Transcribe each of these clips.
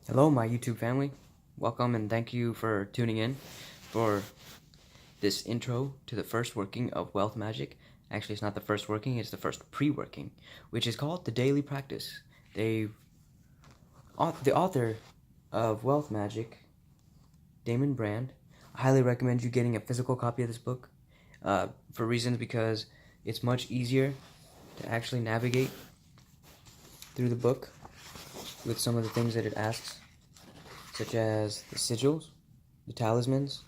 Hello, my YouTube family. Welcome and thank you for tuning in for this intro to the first working of Wealth Magic. Actually, it's not the first working, it's the first pre-working, which is called the Daily Practice. The author of Wealth Magic, Damon Brand, I highly recommend you getting a physical copy of this book for reasons because it's much easier to actually navigate through the book with some of the things that it asks, such as the sigils, the talismans,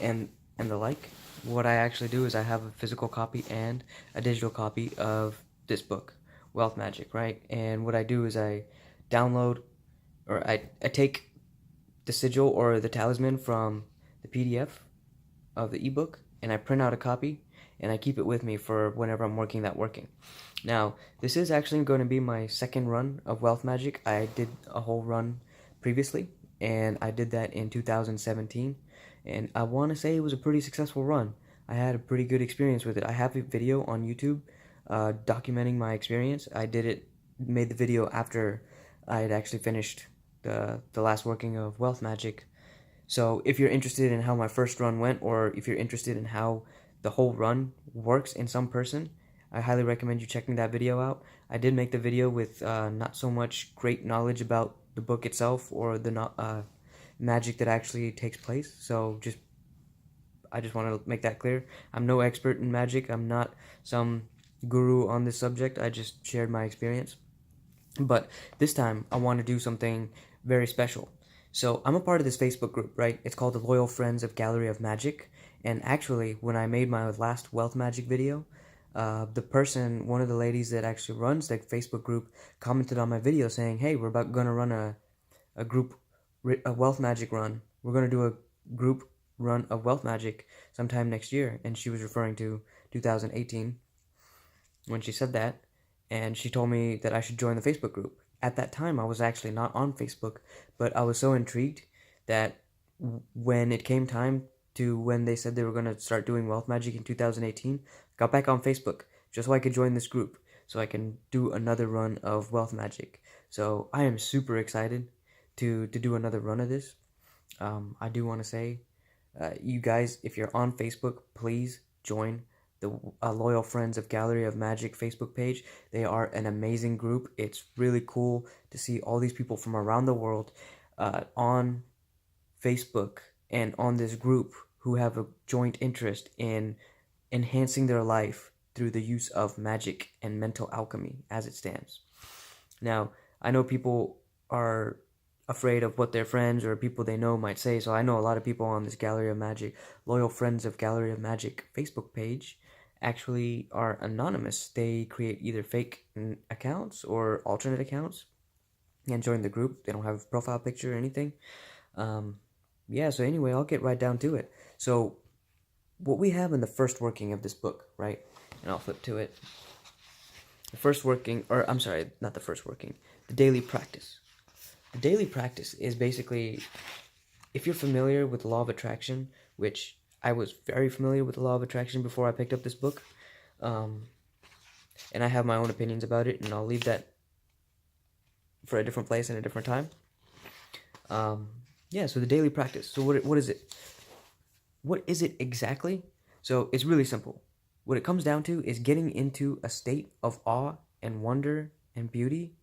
and the like. What I actually do is I have a physical copy and a digital copy of this book, Wealth Magic, right? And what I do is I download or I take the sigil or the talisman from the PDF of the ebook and I print out a copy and I keep it with me for whenever I'm working that working. Now, this is actually going to be my second run of Wealth Magic. I did a whole run previously, and I did that in 2017, and I want to say it was a pretty successful run. I had a pretty good experience with it. I have a video on YouTube documenting my experience. Made the video after I had actually finished the last working of Wealth Magic. So if you're interested in how my first run went, or if you're interested in how the whole run works in some person, I highly recommend you checking that video out. I did make the video with not so much great knowledge about the book itself or the magic that actually takes place. So I just want to make that clear. I'm no expert in magic. I'm not some guru on this subject. I just shared my experience. But this time, I want to do something very special. So I'm a part of this Facebook group, right? It's called the Loyal Friends of Gallery of Magic. And actually, when I made my last Wealth Magic video, one of the ladies that actually runs the Facebook group, commented on my video saying, "Hey, we're about gonna run a Wealth Magic run. We're gonna do a group run of Wealth Magic sometime next year." And she was referring to 2018 when she said that, and she told me that I should join the Facebook group. At that time, I was actually not on Facebook, but I was so intrigued that when it came time to when they said they were going to start doing Wealth Magic in 2018, got back on Facebook just so I could join this group, so I can do another run of Wealth Magic. So I am super excited to do another run of this. I do want to say, you guys, if you're on Facebook, please join the Loyal Friends of Gallery of Magic Facebook page. They are an amazing group. It's really cool to see all these people from around the world on Facebook and on this group who have a joint interest in enhancing their life through the use of magic and mental alchemy as it stands. Now, I know people are afraid of what their friends or people they know might say, so I know a lot of people on this Gallery of Magic, Loyal Friends of Gallery of Magic Facebook page actually are anonymous. They create either fake accounts or alternate accounts and join the group. They don't have a profile picture or anything. Yeah, so anyway, I'll get right down to it. So, what we have in the first working of this book, right? And I'll flip to it. The first working, or I'm sorry, not the first working, the daily practice. The daily practice is basically, if you're familiar with the law of attraction, which I was very familiar with the law of attraction before I picked up this book, and I have my own opinions about it, and I'll leave that for a different place and a different time. Yeah, so the daily practice. So what is it? What is it exactly? So it's really simple. What it comes down to is getting into a state of awe and wonder and beauty,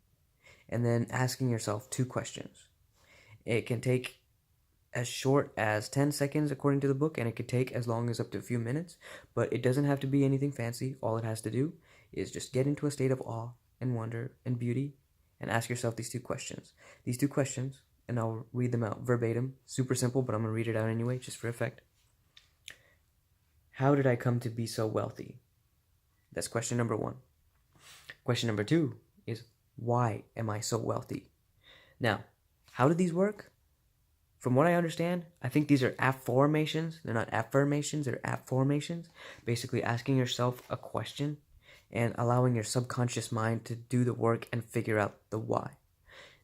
and then asking yourself two questions. It can take as short as 10 seconds according to the book, and it could take as long as up to a few minutes, but it doesn't have to be anything fancy. All it has to do is just get into a state of awe and wonder and beauty and ask yourself these two questions. These two questions, and I'll read them out verbatim. Super simple, but I'm going to read it out anyway, just for effect. How did I come to be so wealthy? That's question number one. Question number two is, why am I so wealthy? Now, how do these work? From what I understand, I think these are affirmations. They're not affirmations, they're affirmations. Basically asking yourself a question and allowing your subconscious mind to do the work and figure out the why.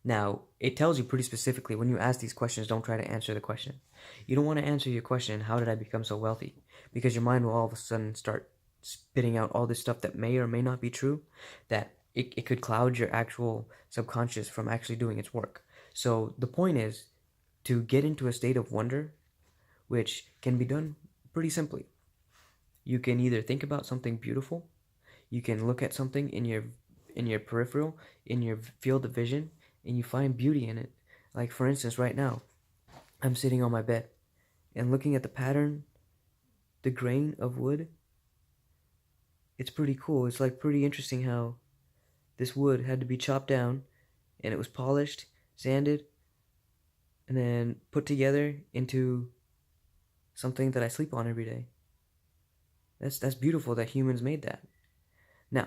Now, it tells you pretty specifically when you ask these questions, don't try to answer the question. You don't want to answer your question, how did I become so wealthy? Because your mind will all of a sudden start spitting out all this stuff that may or may not be true, that it could cloud your actual subconscious from actually doing its work. So the point is to get into a state of wonder, which can be done pretty simply. You can either think about something beautiful, you can look at something in your peripheral, in your field of vision, and you find beauty in it. Like for instance, right now, I'm sitting on my bed and looking at the pattern, the grain of wood. It's pretty cool. It's like pretty interesting how this wood had to be chopped down and it was polished, sanded, and then put together into something that I sleep on every day. That's beautiful that humans made that. Now,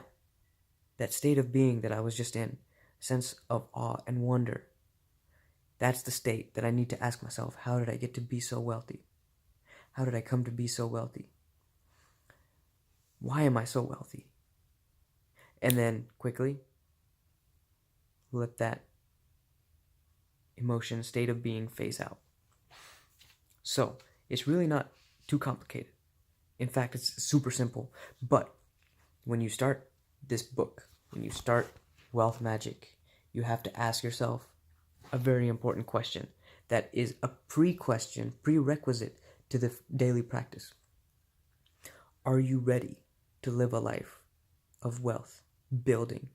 that state of being that I was just in, sense of awe and wonder, that's the state that I need to ask myself, how did I get to be so wealthy? How did I come to be so wealthy? Why am I so wealthy? And then quickly let that emotion, state of being phase out. So it's really not too complicated. In fact, it's super simple. But when you start this book, when you start Wealth Magick, you have to ask yourself a very important question that is a prerequisite to the daily practice. Are you ready to live a life of wealth building?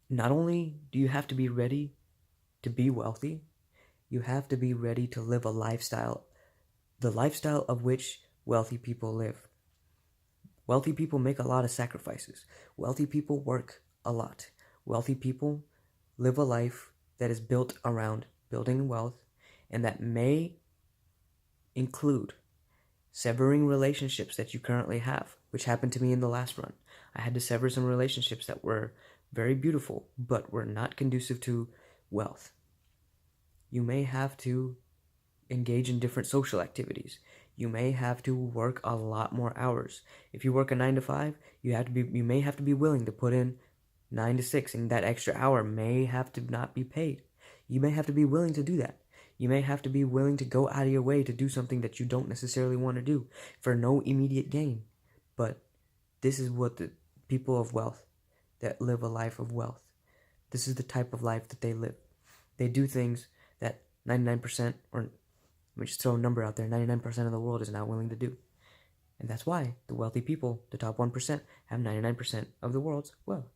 Not only do you have to be ready to be wealthy, you have to be ready to live a lifestyle, the lifestyle of which wealthy people live. Wealthy people make a lot of sacrifices. Wealthy people work a lot. Wealthy people live a life that is built around building wealth, and that may include severing relationships that you currently have, which happened to me in the last run. I had to sever some relationships that were very beautiful, but were not conducive to wealth. You may have to engage in different social activities. You may have to work a lot more hours. If you work a 9 to 5, you may have to be willing to put in 9 to 6, and that extra hour may have to not be paid. You may have to be willing to do that. You may have to be willing to go out of your way to do something that you don't necessarily want to do for no immediate gain. But this is what the people of wealth that live a life of wealth, this is the type of life that they live. They do things that 99%, or let me just throw a number out there, 99% of the world is not willing to do. And that's why the wealthy people, the top 1%, have 99% of the world's wealth.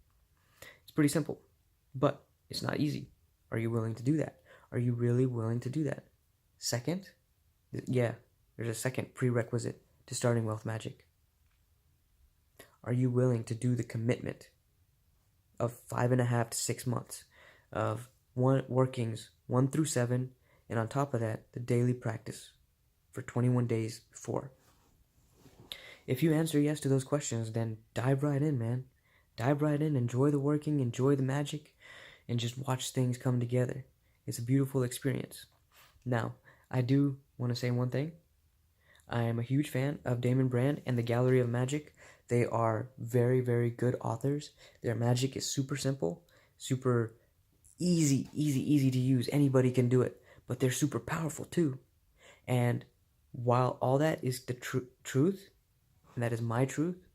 It's pretty simple, but it's not easy. Are you willing to do that? Are you really willing to do that? Second, there's a second prerequisite to starting Wealth Magick. Are you willing to do the commitment of 5.5 to 6 months of workings 1 through 7, and on top of that, the daily practice for 21 days before? If you answer yes to those questions, then dive right in, man. Dive right in, enjoy the working, enjoy the magic, and just watch things come together. It's a beautiful experience. Now, I do want to say one thing. I am a huge fan of Damon Brand and the Gallery of Magic. They are very, very good authors. Their magic is super simple, super easy to use. Anybody can do it, but they're super powerful too. And while all that is the truth, and that is my truth,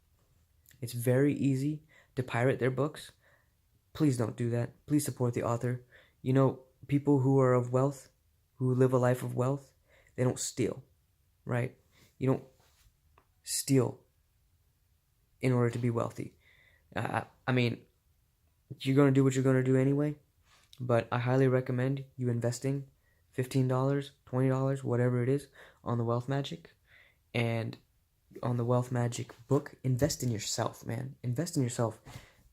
it's very easy to pirate their books. Please don't do that. Please support the author. You know, people who are of wealth, who live a life of wealth, they don't steal, right? You don't steal in order to be wealthy. I mean, you're going to do what you're going to do anyway, but I highly recommend you investing $15, $20, whatever it is, on the Wealth Magick, and on the Wealth Magick book. Invest in yourself, man. Invest in yourself.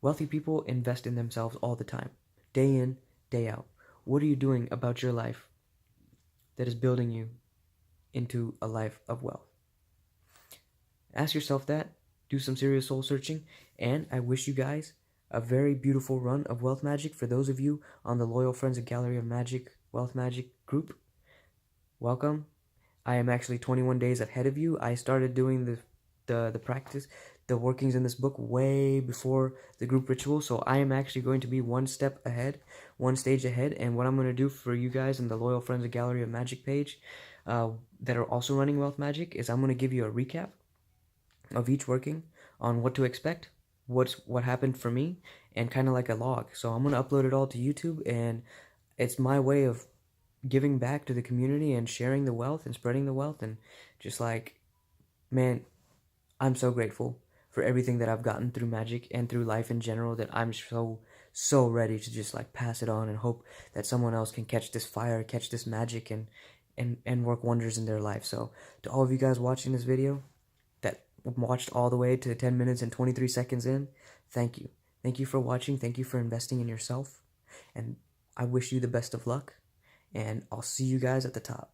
Wealthy people invest in themselves all the time, day in, day out. What are you doing about your life that is building you into a life of wealth? Ask yourself that. Do some serious soul searching. And I wish you guys a very beautiful run of Wealth Magick. For those of you on the Loyal Friends of Gallery of Magic Wealth Magick group, welcome. I am actually 21 days ahead of you. I started doing the practice, the workings in this book way before the group ritual, so I am actually going to be one stage ahead. And what I'm going to do for you guys in the Loyal Friends of Gallery of Magic page that are also running Wealth Magick is I'm going to give you a recap of each working on what to expect, what happened for me, and kind of like a log. So I'm going to upload it all to YouTube, and it's my way of giving back to the community and sharing the wealth and spreading the wealth, and just like, man, I'm so grateful for everything that I've gotten through magic and through life in general, that I'm so ready to just like pass it on and hope that someone else can catch this fire, catch this magic, and work wonders in their life. So to all of you guys watching this video that watched all the way to 10 minutes and 23 seconds in, thank you. Thank you for watching. Thank you for investing in yourself. And I wish you the best of luck. And I'll see you guys at the top.